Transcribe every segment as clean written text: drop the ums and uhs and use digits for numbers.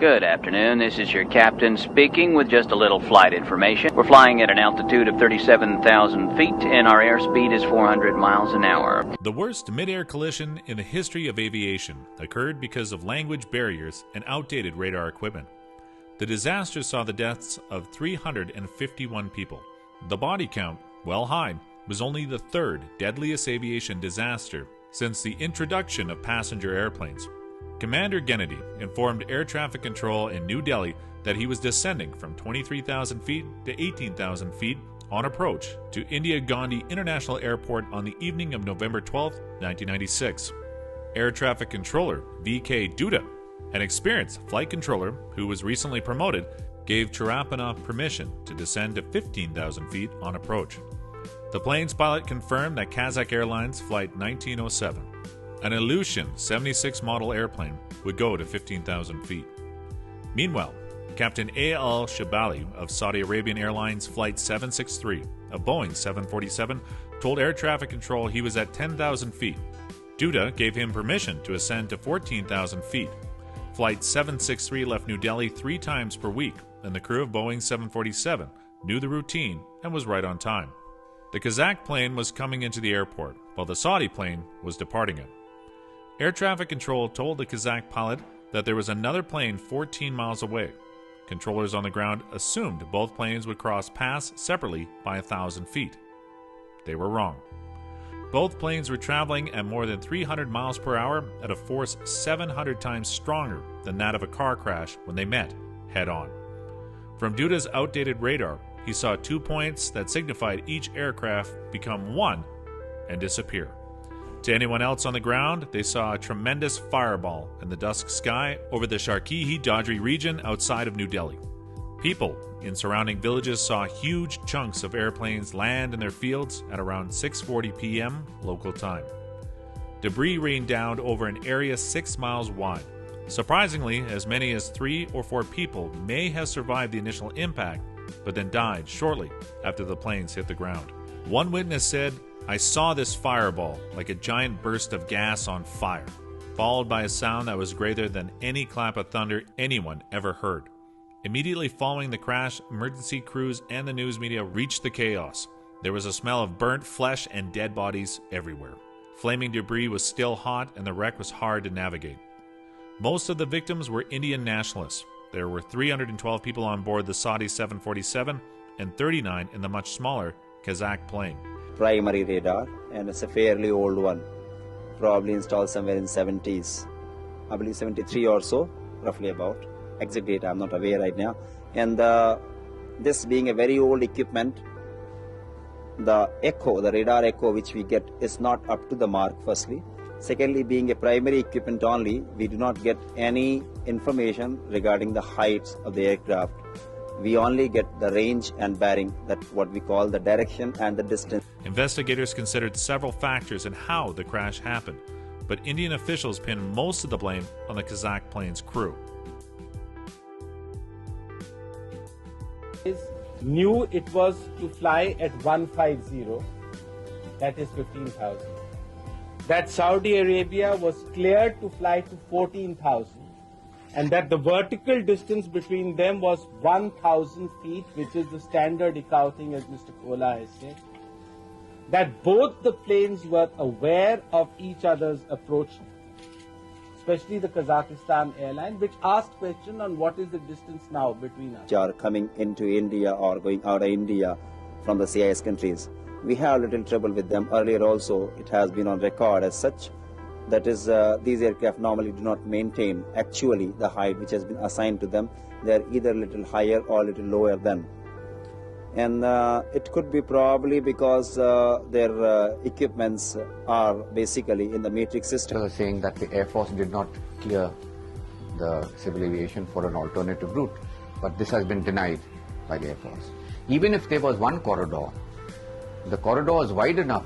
Good afternoon, this is your captain speaking with just a little flight information. We're flying at an altitude of 37,000 feet and our airspeed is 400 miles an hour. The worst mid-air collision in the history of aviation occurred because of language barriers and outdated radar equipment. The disaster saw the deaths of 351 people. The body count, while high, was only the third deadliest aviation disaster since the introduction of passenger airplanes. Commander Kennedy informed air traffic control in New Delhi that he was descending from 23,000 feet to 18,000 feet on approach to Indira Gandhi International Airport on the evening of November 12, 1996. Air traffic controller V.K. Duda, an experienced flight controller who was recently promoted, gave Charapanov permission to descend to 15,000 feet on approach. The plane's pilot confirmed that Kazakh Airlines Flight 1907, an Ilyushin 76 model airplane, would go to 15,000 feet. Meanwhile, Captain A.L. Shabali of Saudi Arabian Airlines Flight 763, a Boeing 747, told air traffic control he was at 10,000 feet. Duda gave him permission to ascend to 14,000 feet. Flight 763 left New Delhi 3 times per week, and the crew of Boeing 747 knew the routine and was right on time. The Kazakh plane was coming into the airport, while the Saudi plane was departing it. Air traffic control told the Kazakh pilot that there was another plane 14 miles away. Controllers on the ground assumed both planes would cross paths separately by 1,000 feet. They were wrong. Both planes were traveling at more than 300 miles per hour at a force 700 times stronger than that of a car crash when they met head-on. From Duda's outdated radar, he saw 2 points that signified each aircraft become one and disappear. To anyone else on the ground, they saw a tremendous fireball in the dusk sky over the Chakri-Dadri region outside of New Delhi. People in surrounding villages saw huge chunks of airplanes land in their fields at around 6:40 p.m. local time. Debris rained down over an area 6 miles wide. Surprisingly, as many as 3 or 4 people may have survived the initial impact, but then died shortly after the planes hit the ground. One witness said, "I saw this fireball like a giant burst of gas on fire, followed by a sound that was greater than any clap of thunder anyone ever heard. Immediately following the crash, emergency crews and the news media reached the chaos. There was a smell of burnt flesh and dead bodies everywhere. Flaming debris was still hot and the wreck was hard to navigate. Most of the victims were Indian nationalists. There were 312 people on board the Saudi 747 and 39 in the much smaller Kazakh plane." Primary radar, and it's a fairly old one, probably installed somewhere in 70s, I believe 73 or so, roughly about. Exact date I'm not aware right now. And this being a very old equipment, the echo, the radar echo which we get is not up to the mark, firstly. Secondly, being a primary equipment only, we do not get any information regarding the heights of the aircraft. We only get the range and bearing, that's what we call the direction and the distance. Investigators considered several factors in how the crash happened, but Indian officials pinned most of the blame on the Kazakh plane's crew. Knew it was to fly at 150, that is 15,000. That Saudi Arabia was cleared to fly to 14,000. And that the vertical distance between them was 1,000 feet, which is the standard accounting, as Mr. Kola has said. That both the planes were aware of each other's approach, especially the Kazakhstan airline, which asked question on what is the distance now between us. Which are coming into India or going out of India from the CIS countries. We have little trouble with them. Earlier also, it has been on record as such. That is, these aircraft normally do not maintain actually the height which has been assigned to them. They are either a little higher or a little lower than. And it could be probably because their equipments are basically in the matrix system. Saying that the Air Force did not clear the civil aviation for an alternative route, but this has been denied by the Air Force. Even if there was one corridor, the corridor is wide enough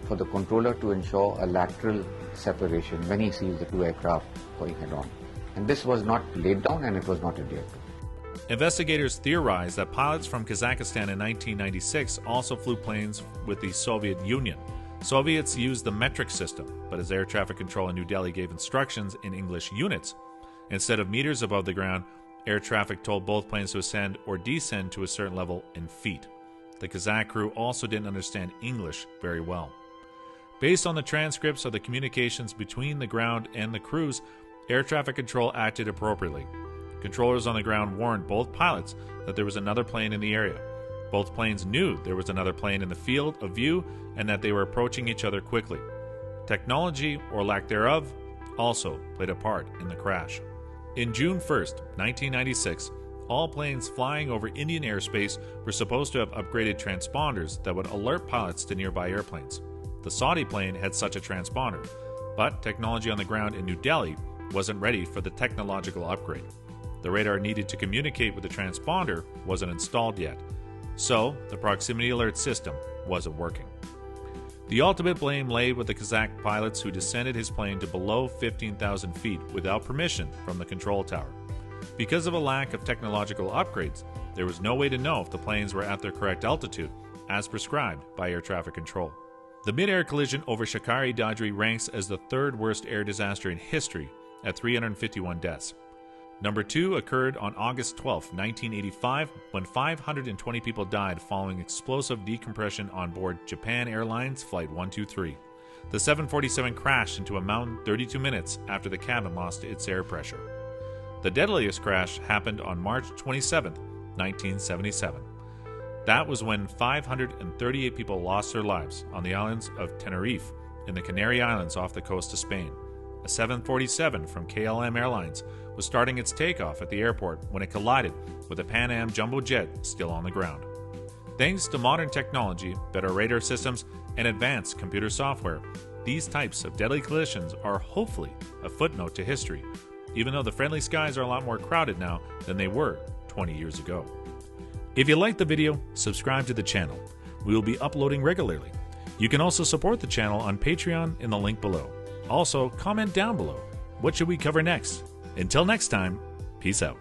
for the controller to ensure a lateral separation when he sees the 2 aircraft going head-on. And this was not laid down and it was not adhered to. Investigators theorized that pilots from Kazakhstan in 1996 also flew planes with the Soviet Union. Soviets used the metric system, but as air traffic control in New Delhi gave instructions in English units, Instead of meters above the ground, air traffic told both planes to ascend or descend to a certain level in feet. The Kazakh crew also didn't understand English very well. Based on the transcripts of the communications between the ground and the crews, air traffic control acted appropriately. Controllers on the ground warned both pilots that there was another plane in the area. Both planes knew there was another plane in the field of view and that they were approaching each other quickly. Technology, or lack thereof, also played a part in the crash. In June 1st, 1996, all planes flying over Indian airspace were supposed to have upgraded transponders that would alert pilots to nearby airplanes. The Saudi plane had such a transponder, but technology on the ground in New Delhi wasn't ready for the technological upgrade. The radar needed to communicate with the transponder wasn't installed yet, so the proximity alert system wasn't working. The ultimate blame lay with the Kazakh pilots who descended his plane to below 15,000 feet without permission from the control tower. Because of a lack of technological upgrades, there was no way to know if the planes were at their correct altitude, as prescribed by air traffic control. The mid-air collision over Chakri Dadri ranks as the third worst air disaster in history at 351 deaths. Number 2 occurred on August 12, 1985, when 520 people died following explosive decompression on board Japan Airlines Flight 123. The 747 crashed into a mountain 32 minutes after the cabin lost its air pressure. The deadliest crash happened on March 27, 1977. That was when 538 people lost their lives on the islands of Tenerife in the Canary Islands off the coast of Spain. A 747 from KLM Airlines was starting its takeoff at the airport when it collided with a Pan Am jumbo jet still on the ground. Thanks to modern technology, better radar systems, and advanced computer software, these types of deadly collisions are hopefully a footnote to history, even though the friendly skies are a lot more crowded now than they were 20 years ago. If you liked the video, subscribe to the channel. We will be uploading regularly. You can also support the channel on Patreon in the link below. Also, comment down below. What should we cover next? Until next time, peace out.